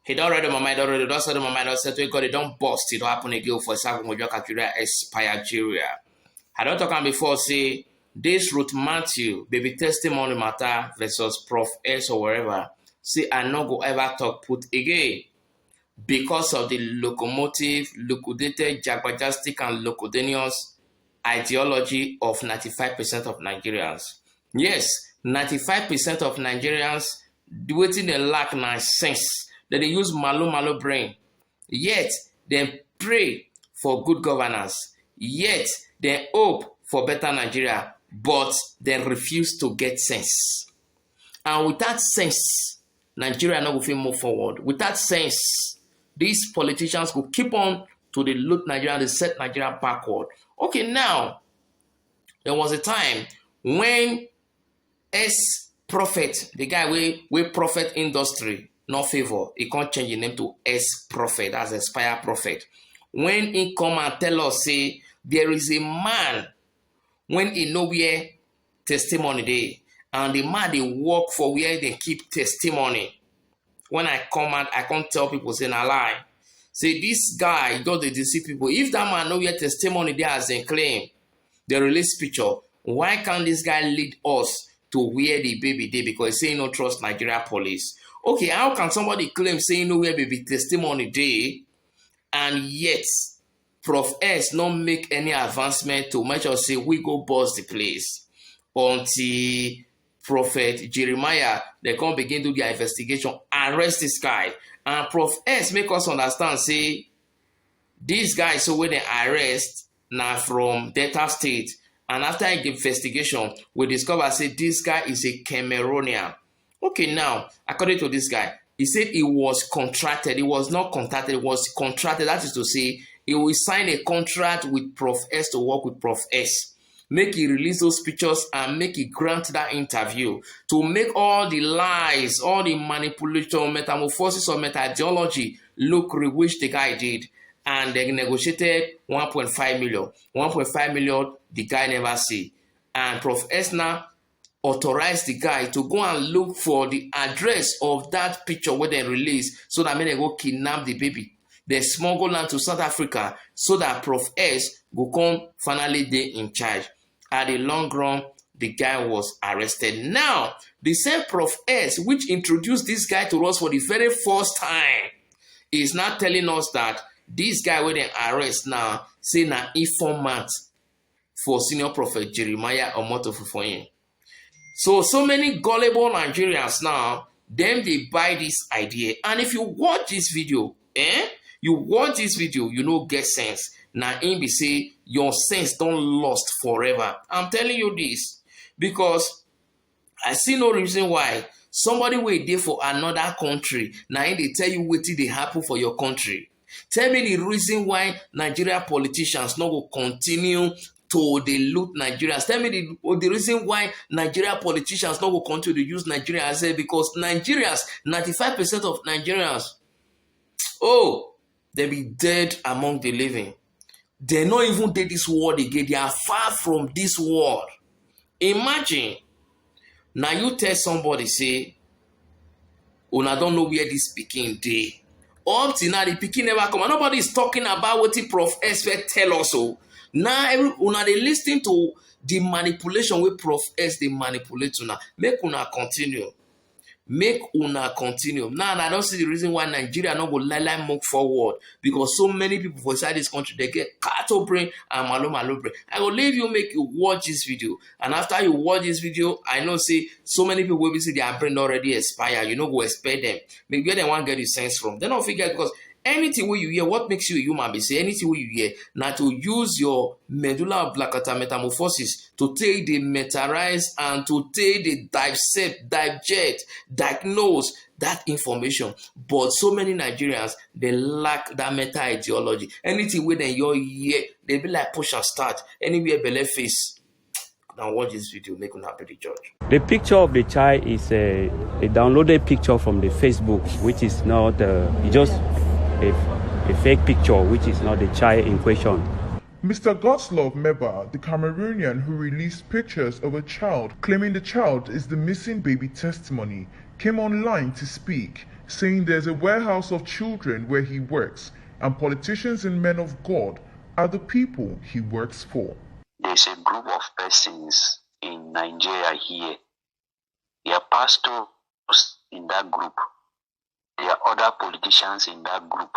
He don't read my mind already. Don't say my mind. Don't say to God. It don't bust. It don't happen again for example. When you expire Nigeria. I don't talk about before. Say this Ruth Mathew baby testimony matter versus Prof S or wherever. See, I not go ever talk put again because of the locomotive, liquidated, jagbajastic, and locodenious ideology of 95% of Nigerians. Yes, 95% of Nigerians waiting they lack nice sense. That they use malo brain. Yet they pray for good governance. Yet they hope for better Nigeria, but they refuse to get sense. And with that sense, Nigeria not will move forward. With that sense, these politicians will keep on to the loot Nigeria and they set Nigeria backward. Okay, now there was a time when S-Prophet, the guy we prophet industry, no favor, he can't change the name to S-Prophet, that's Aspire Prophet. When he come and tell us, say, there is a man, when he know where testimony dey, and the man they work for where they keep testimony. When I come out, I can't tell people, say, na lie. Say, this guy, don't they deceive people. If that man know where testimony there as they claim, they release picture, why can't this guy lead us to where the baby dey? Because he say no trust Nigeria police. Okay, how can somebody claim say no where baby testimony dey, and yet Prof S not make any advancement to make sure say we go bust the place until Prophet Jeremiah they come begin do their investigation, arrest this guy, and Prof S make us understand say this guy so when they arrest now from Delta State, and after the investigation we discover say this guy is a Cameroonian. Okay, now according to this guy, he said he was contracted. He was not contacted. He was contracted. That is to say, he will sign a contract with Prof S to work with Prof S. Make he release those pictures and make he grant that interview to make all the lies, all the manipulation, metamorphosis or meta-ideology look real, which the guy did. And they negotiated 1.5 million. 1.5 million, the guy never see. And Prof S now authorized the guy to go and look for the address of that picture where they release so that when they go kidnap the baby. They smuggle land to South Africa so that Prof S go come finally dey in charge. At the long run, the guy was arrested. Now, the same Prof S, which introduced this guy to us for the very first time, is now telling us that this guy where they arrest now, say na informant for senior prophet Jeremiah Omotofufoyin. So many gullible Nigerians now, them they buy this idea. And if you watch this video, you watch this video, you know get sense. Now in be say your sense don't lost forever. I'm telling you this because I see no reason why somebody will there for another country. Now in they tell you what they happen for your country. Tell me the reason why Nigeria politicians not will continue to they loot Nigerians. Tell me the reason why Nigeria politicians not will continue to use Nigeria as a, because Nigerians, 95% of Nigerians, oh, they be dead among the living. They're not even dead this world again. They are far from this world. Imagine, now you tell somebody, say, oh, I don't know where this Peking dey. Up till now, the Peking never come. And nobody is talking about what the Prof S tell us. So now, they listening to the manipulation with Prof S, they manipulate now. Make una continue. Make una continue. Now, I don't see the reason why Nigeria not go lie move forward, because so many people for inside this country, they get cattle brain and malo brain. I will leave you, make you watch this video. And after you watch this video, I know say so many people will be say their brain already expired. You know, go expect them. Maybe where they want to get the sense from. They don't forget, because anything where you hear, what makes you a human being, say anything where you hear, now to use your medulla oblongata metamorphosis to take the metarize and to take the dissect, digest, diagnose that information. But so many Nigerians, they lack that meta ideology. Anything where they hear, they be like push and start. Anywhere belly face. Now watch this video, make una be the judge. The picture of the child is a downloaded picture from the Facebook, which is not just a fake picture, which is not the child in question. Mr. Gottslov Meba, the Cameroonian who released pictures of a child claiming the child is the missing baby testimony, came online to speak, saying there's a warehouse of children where he works, and politicians and men of God are the people he works for. There's a group of persons in Nigeria here. There are pastors in that group. There are other politicians in that group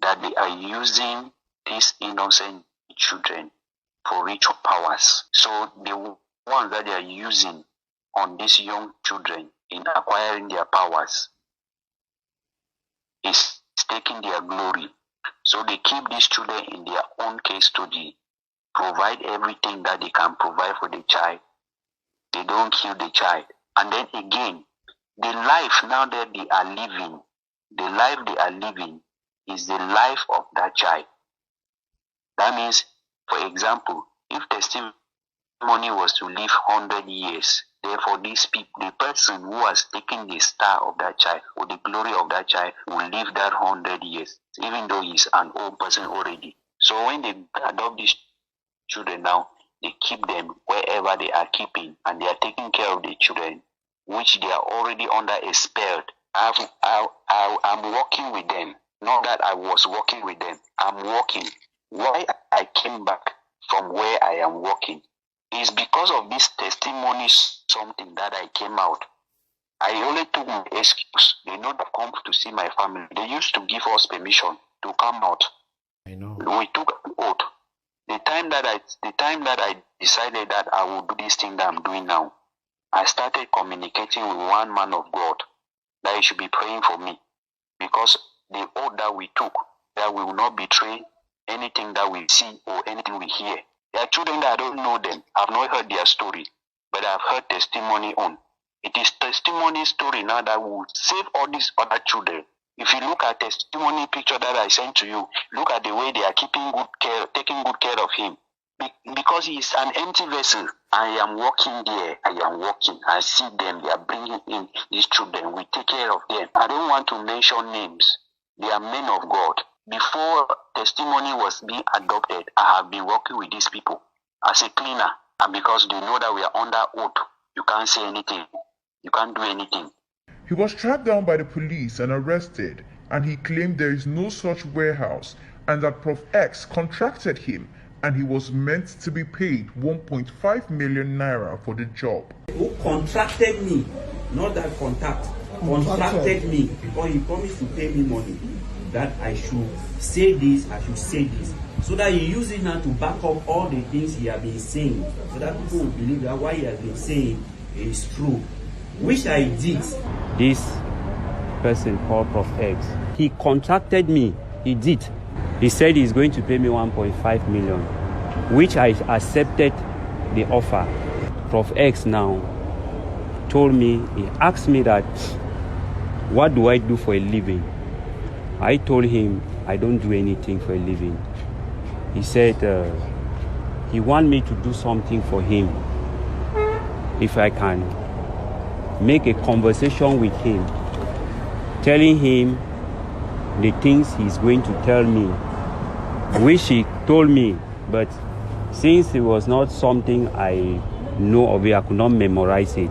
that they are using these innocent children for ritual powers. So the ones that they are using on these young children in acquiring their powers is taking their glory. So they keep these children in their own case study, provide everything that they can provide for the child. They don't kill the child. And then again, the life now that they are living, is the life of that child. That means, for example, if testimony was to live 100 years, therefore these people, the person who has taken the star of that child or the glory of that child will live that 100 years, even though he's an old person already. So when they adopt these children now, they keep them wherever they are keeping, and they are taking care of the children, which they are already under a spell. I'm working with them. Not that I was working with them. I'm working. Why I came back from where I am working is because of this testimonies, something that I came out. I only took my excuse. They know to come to see my family. They used to give us permission to come out. I know. We took an oath. The time that I decided that I would do this thing that I'm doing now, I started communicating with one man of God that he should be praying for me, because the oath that we took, that we will not betray anything that we see or anything we hear. There are children that I don't know them. I've not heard their story, but I've heard testimony on. It is testimony story now that will save all these other children. If you look at testimony picture that I sent to you, look at the way they are taking good care of him. Because he is an empty vessel. I am working there. I see them. They are bringing in these children. We take care of them. I don't want to mention names. They are men of God. Before testimony was being adopted, I have been working with these people as a cleaner. And because they know that we are under oath, you can't say anything. You can't do anything. He was tracked down by the police and arrested, and he claimed there is no such warehouse and that Prof X contracted him and he was meant to be paid 1.5 million naira for the job. Who contracted me, not that contact, contracted me, because he promised to pay me money, that I should say this, so that he used it now to back up all the things he has been saying, so that people will believe that what he has been saying is true, which I did. This person called Prof X, he contracted me, he did. He said he's going to pay me 1.5 million, which I accepted the offer. Prof X now told me, he asked me that, what do I do for a living? I told him I don't do anything for a living. He said he wants me to do something for him. If I can make a conversation with him, telling him the things he's going to tell me, which he told me, but since it was not something I know of it, I could not memorize it.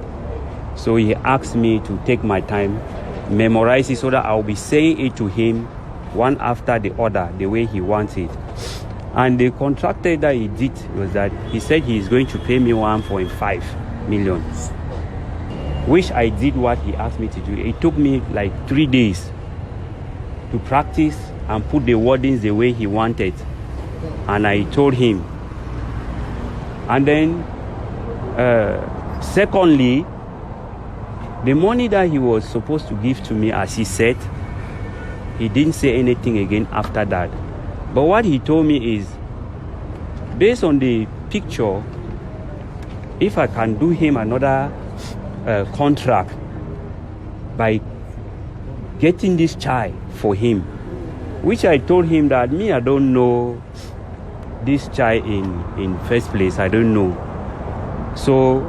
So he asked me to take my time, memorize it, so that I'll be saying it to him one after the other, the way he wants it. And the contractor that he did was that he said he is going to pay me 1.5 million, which I did what he asked me to do. It took me like 3 days to practice and put the wordings the way he wanted. And I told him. And then, secondly, the money that he was supposed to give to me, as he said, he didn't say anything again after that. But what he told me is, based on the picture, if I can do him another contract by getting this child for him, which I told him that me, I don't know this child in first place, I don't know. So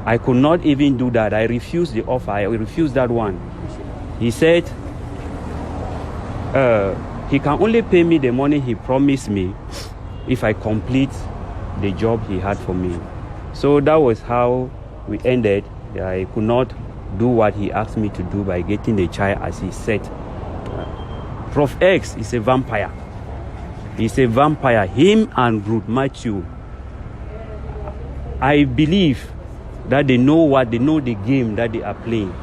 I could not even do that. I refused the offer. I refused that one. He said he can only pay me the money he promised me if I complete the job he had for me. So that was how we ended. I could not do what he asked me to do by getting the child as he said. Prof X is a vampire. He's a vampire. Him and Ruth Mathew, I believe that they know the game that they are playing.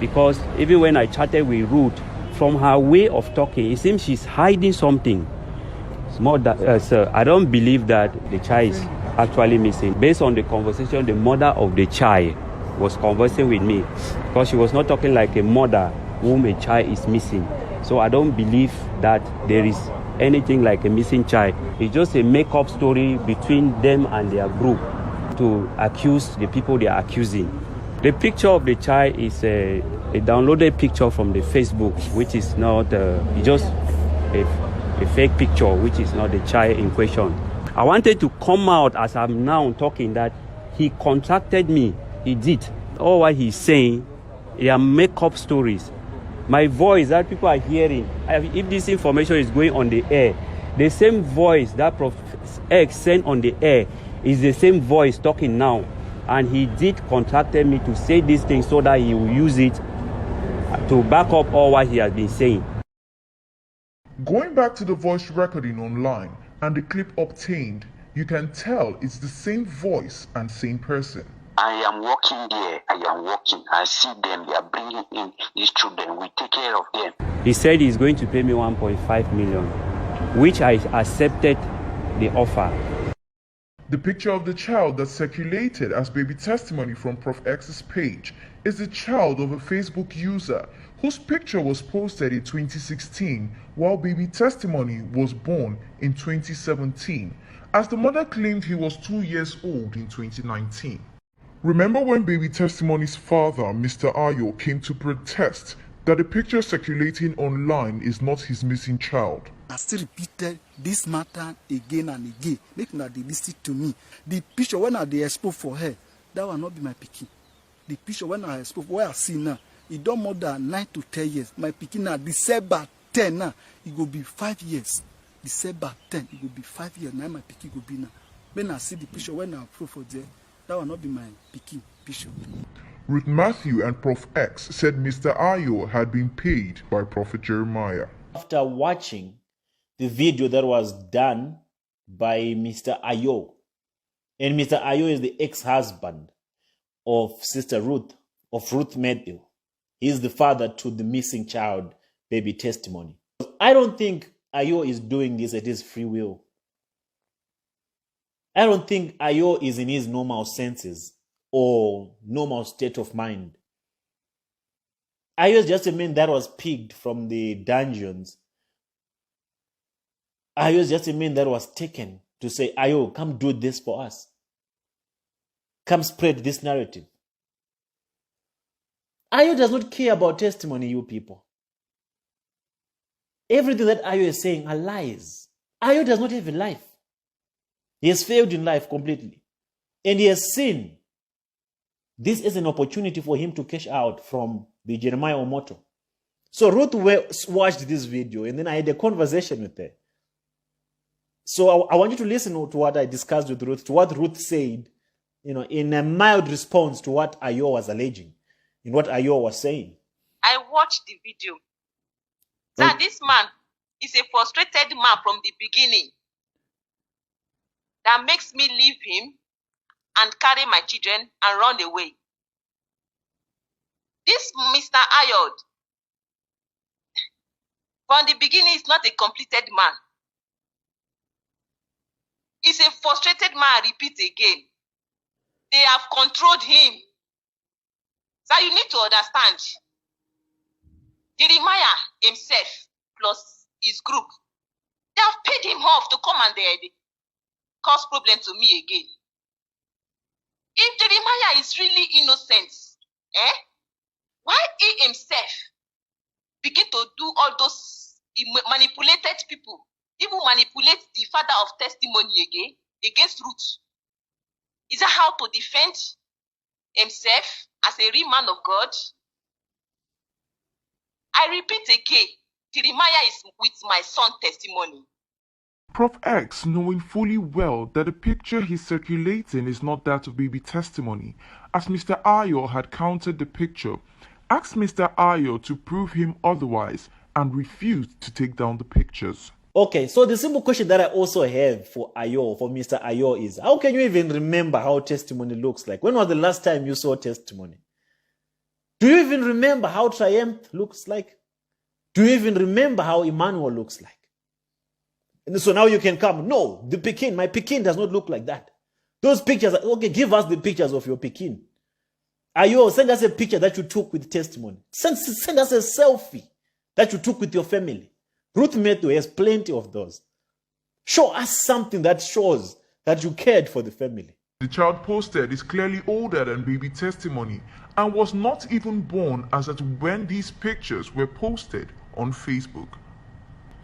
Because even when I chatted with Ruth, from her way of talking, it seems she's hiding something. It's more that, sir, I don't believe that the child is actually missing. Based on the conversation, the mother of the child was conversing with me, because she was not talking like a mother whom a child is missing. So I don't believe that there is anything like a missing child. It's just a make-up story between them and their group to accuse the people they are accusing. The picture of the child is a downloaded picture from the Facebook, which is not just a fake picture, which is not the child in question. I wanted to come out as I'm now talking that he contacted me. He did. All what he's saying, they are make-up stories. My voice that people are hearing, if this information is going on the air, the same voice that Prof X sent on the air is the same voice talking now. And he did contacted me to say these things so that he will use it to back up all what he has been saying. Going back to the voice recording online and the clip obtained, you can tell it's the same voice and same person. I am working there. I am working. I see them. They are bringing in these children. We take care of them. He said he's going to pay me 1.5 million, which I accepted the offer. The picture of the child that circulated as baby testimony from Prof X's page is the child of a Facebook user whose picture was posted in 2016 while baby testimony was born in 2017, as the mother claimed he was 2 years old in 2019. Remember when baby testimony's father, Mr. Ayo, came to protest that the picture circulating online is not his missing child? I still repeated this matter again and again. Make una dey listen to me. The picture when I dey expose for her, that will not be my pikin. The picture when I expose, where I see now, it don't more than 9 to 10 years. My pikin now, December 10 now, it will be 5 years. December 10, it will be 5 years. Now my pikin will be now. When I see the picture, when I approve for there, that will not be my pikin picture. Ruth Mathew and Prof X said Mr. Ayo had been paid by Prophet Jeremiah. After watching the video that was done by Mr. Ayo, and Mr. Ayo is the ex-husband of Sister Ruth, of Ruth Mathew. He's the father to the missing child baby testimony. I don't think Ayo is doing this at his free will. I don't think Ayo is in his normal senses or normal state of mind. Ayo is just a man that was picked from the dungeons. Ayo is just a man that was taken to say, Ayo, come do this for us. Come spread this narrative. Ayo does not care about testimony, you people. Everything that Ayo is saying are lies. Ayo does not have a life. He has failed in life completely. And he has seen this is an opportunity for him to cash out from the Jeremiah Omoto. So Ruth watched this video, and then I had a conversation with her. So I want you to listen to what I discussed with Ruth, to what Ruth said, in a mild response to what Ayo was alleging, in what Ayo was saying. I watched the video. Sir, this man is a frustrated man from the beginning. That makes me leave him and carry my children and run away. This Mr. Ayo, from the beginning, is not a completed man. He's a frustrated man, I repeat again. They have controlled him. So you need to understand. Jeremiah himself plus his group, they have paid him off to come and they cause problem to me again. If Jeremiah is really innocent, why he himself begin to do all those manipulated people, even manipulate the father of testimony again against Ruth? Is that how to defend himself as a real man of God? I repeat again, Jeremiah is with my son testimony. Prof X, knowing fully well that the picture he's circulating is not that of baby testimony, as Mr. Ayo had counted the picture, asked Mr. Ayo to prove him otherwise and refused to take down the pictures. Okay, so the simple question that I also have for Mr. Ayo is, how can you even remember how testimony looks like? When was the last time you saw testimony? Do you even remember how Triumph looks like? Do you even remember how Emmanuel looks like? And so now you can come, no, my Pekin does not look like that. Those pictures, okay, give us the pictures of your Pekin. Ayo, send us a picture that you took with testimony. Send us a selfie that you took with your family. Ruth Mathew has plenty of those. Show us something that shows that you cared for the family. The child posted is clearly older than baby testimony and was not even born as at when these pictures were posted on Facebook.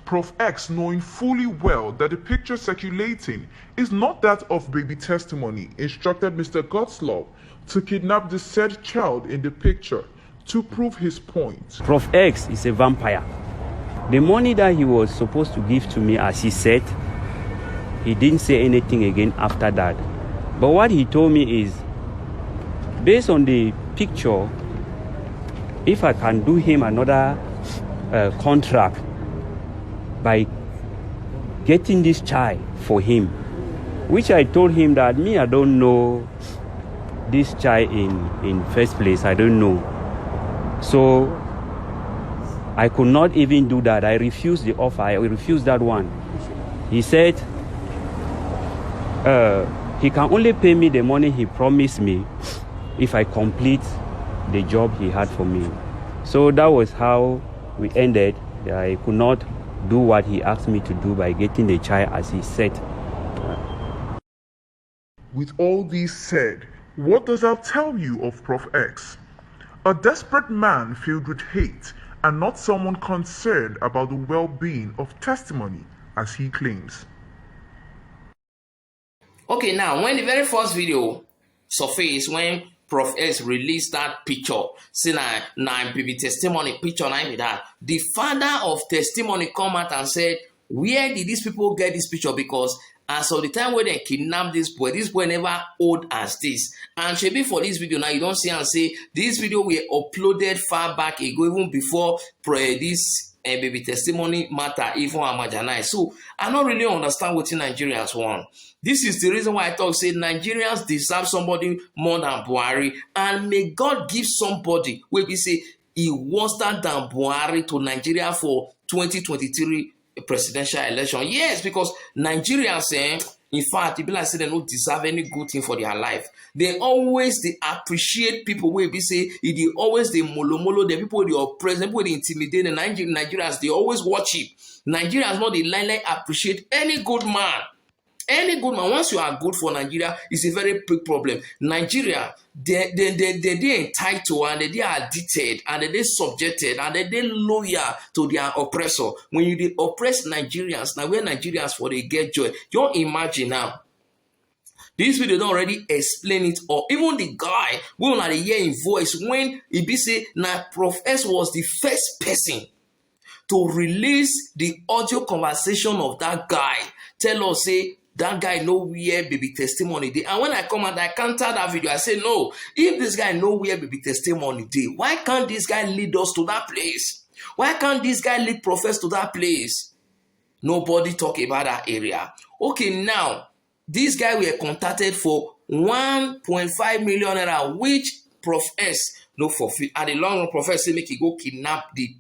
Prof X, knowing fully well that the picture circulating is not that of baby testimony, instructed Mr. Godslaw to kidnap the said child in the picture to prove his point. Prof X is a vampire. The money that he was supposed to give to me, as he said, he didn't say anything again after that. But what he told me is, based on the picture, if I can do him another contract by getting this child for him, which I told him that I don't know this child in first place. I don't know. So I could not even do that. I refused the offer. I refused that one. He said he can only pay me the money he promised me if I complete the job he had for me. So that was how we ended. I could not do what he asked me to do by getting the child as he said. With all this said, what does that tell you of Prof X? A desperate man filled with hate and not someone concerned about the well-being of testimony, as he claims. Okay, now, when the very first video surfaced, when Prof S released that picture, saying na baby testimony picture, that the father of testimony come out and said, where did these people get this picture? Because as of the time when they kidnapped this boy never old as this. And shebi for this video now, you don't see and say this video were uploaded far back ago, even before this baby testimony matter even marginalized. So I don't really understand what Nigerians want. This is the reason why I thought say Nigerians deserve somebody more than Buhari, and may God give somebody where we say he was than Buhari to Nigeria for 2023 presidential election. Yes, because Nigerians, in fact, people like say they don't deserve any good thing for their life. They appreciate people where we say they always they molo the people they oppress, the people they intimidate. The Nigerians they always worship. Nigerians not the line appreciate any good man. Any good man, once you are good for Nigeria, it's a very big problem. Nigeria, they entitled and they are addicted and they subjected and they loyal to their oppressor. When you oppress Nigerians, now where Nigerians for they get joy, you imagine now. This video don't already explain it, or even the guy we will not hear in voice when he be say now Prof S was the first person to release the audio conversation of that guy. Tell us say that guy know where baby testimony dey. And when I come and I counter that video, I say, no, if this guy know where baby testimony dey, why can't this guy lead us to that place? Why can't this guy lead Prof to that place? Nobody talk about that area. Okay, now, this guy were contacted for 1.5 million naira, which Prof S no forfeit. At the long run, Prof S say make he go kidnap the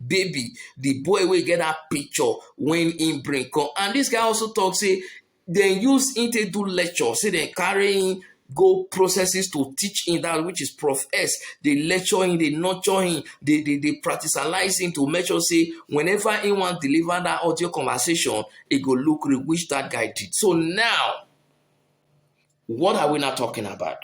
baby, the boy will get that picture when in bring come. And this guy also talk say, they use him to do lecture, say they carrying go processes to teach him that which is Prof S. They lecture him, they nurture him, they practicalize him to make sure say whenever anyone deliver that audio conversation, it go look which that guy did. So now, what are we not talking about?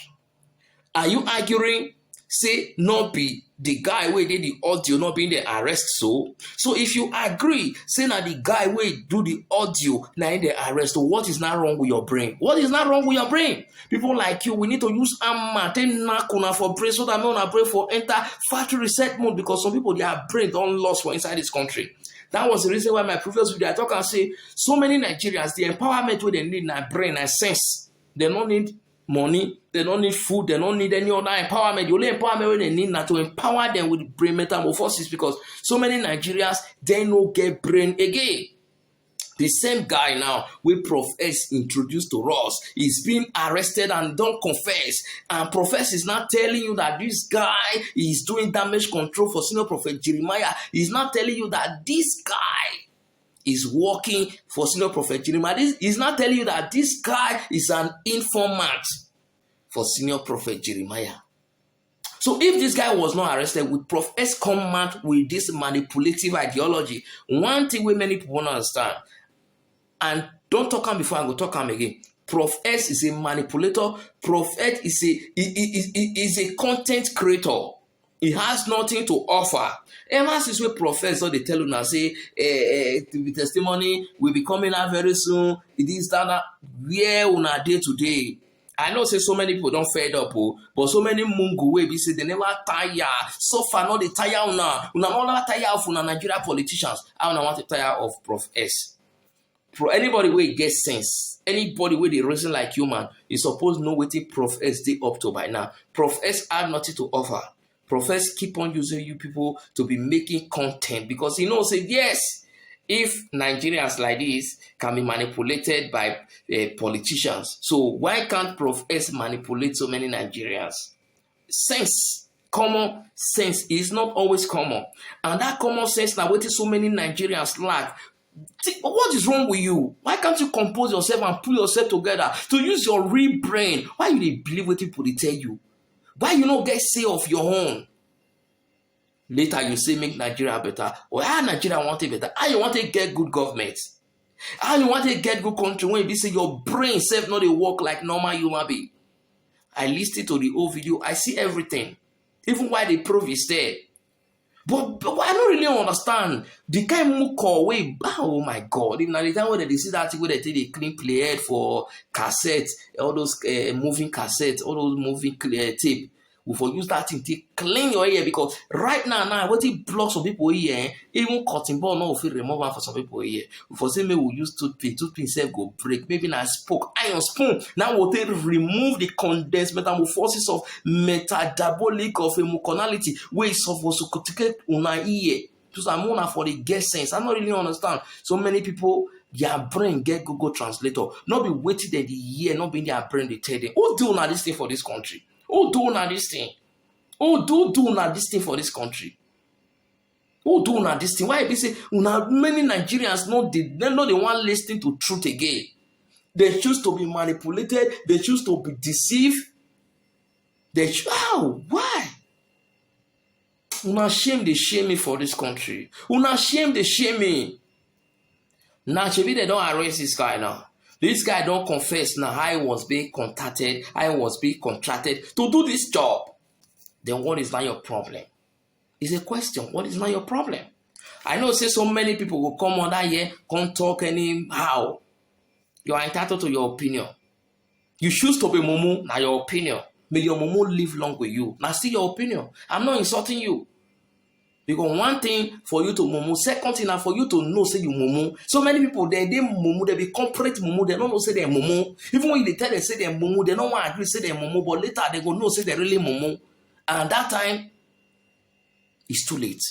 Are you arguing say not be the guy where did the audio not be in the arrest? So if you agree, say now the guy where do the audio now in the arrest, so what is not wrong with your brain? What is not wrong with your brain? People like you, we need to use nakuna for brain so that no one brain for enter factory reset mode, because some people their brain don't lost for inside this country. That was the reason why my previous video I talk and say so many Nigerians, the empowerment where they need na brain and sense. They don't need money, they don't need food, they don't need any other empowerment. The only empowerment they need now to empower them with brain metamorphosis, because so many Nigerians, they no get brain again. The same guy now, we Prof S introduced to us, is being arrested and don't confess. And Prof S is not telling you that this guy is doing damage control for Senior Prophet Jeremiah. He's not telling you that this guy is working for Senior Prophet Jeremiah. He's not telling you that this guy is an informant for Senior Prophet Jeremiah. So if this guy was not arrested, with Prof S come out with this manipulative ideology, one thing we many people don't understand, and don't talk him before I go talk him again. Prof S is a manipulator. Prof S is a content creator. He has nothing to offer. Ever since we Prof S, so they tell you now, say, the testimony will be coming out very soon. It is that where on our day today. I know say so many people don't fed up, but so many mungu way be say they never tire. So far, not they tire una not tire of una Nigeria politicians. I don't want to tire of Prof S. For anybody where get sense, anybody where they reason like human, is supposed to know what Prof S they up to by now. Prof S have nothing to offer. Prof S keep on using you people to be making content, because he knows say yes, if Nigerians like this can be manipulated by politicians, so why can't Prof S manipulate so many Nigerians? Sense, common sense is not always common, and that common sense now what so many Nigerians lack. What is wrong with you? Why can't you compose yourself and pull yourself together to use your real brain? Why you dey believe what people they tell you? Why you not get say of your own? Later you say make Nigeria better. Or how Nigeria want it better? How you want to get good government? How you want to get good country when you say your brain self not dey work like normal human being? I listened to the whole video. I see everything. Even why the proof is there. But I don't really understand the kind of call way. Oh my God! Even at the time when they see that where they take the clean playhead for cassettes, all those moving cassettes, all those moving tape, we for use that thing to clean your ear, because right now what it blocks some people here, even cotton ball no feel remove one for some people here. For say maybe we use toothpick self go break, maybe na spoke iron spoon. Now we'll take remove the condensed metamorphosis of metadabolic of emotionality where it's supposed to take una ear. Just I'm more for the guess sense. I don't really understand. So many people their brain get Google Translator, not be waiting that the year, not be in their brain they tell them, who do now this thing for this country? Who do now this thing? Who do now this thing for this country? Who do now this thing? Why be say many Nigerians they're not the one listening to truth again. They choose to be manipulated. They choose to be deceived. Why? Una shame they shame me for this country. Una shame they shame me. Now they don't arrest this guy now. This guy don't confess now. I was being contacted. I was being contracted to do this job. Then what is not your problem? It's a question. What is not your problem? I know say so many people will come on that here, can't talk anyhow. You are entitled to your opinion. You choose to be mumu, now your opinion. May your mumu live long with you. Now still your opinion. I'm not insulting you. Because one thing for you to mumu, second thing now for you to know say you mumu. So many people they mumu, they be corporate mumu, they don't know say they're mumu. Even when they tell them say they're mumu, they don't want to agree say they're mumu, but later they go know say they're really mumu. And that time it's too late.